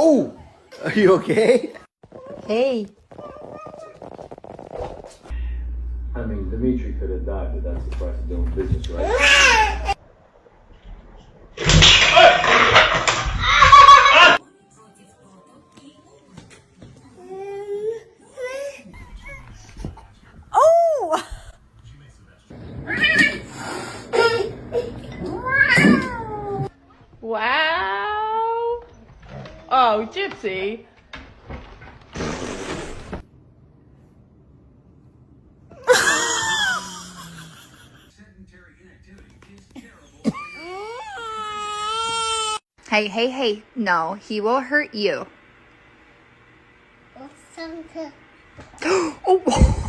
Oh, are you okay? Hey. I mean, Dimitri could have died, but that's the price of doing business, right? Oh! Wow. Oh, Gypsy. Hey, hey, hey. No, he will hurt you. Oh.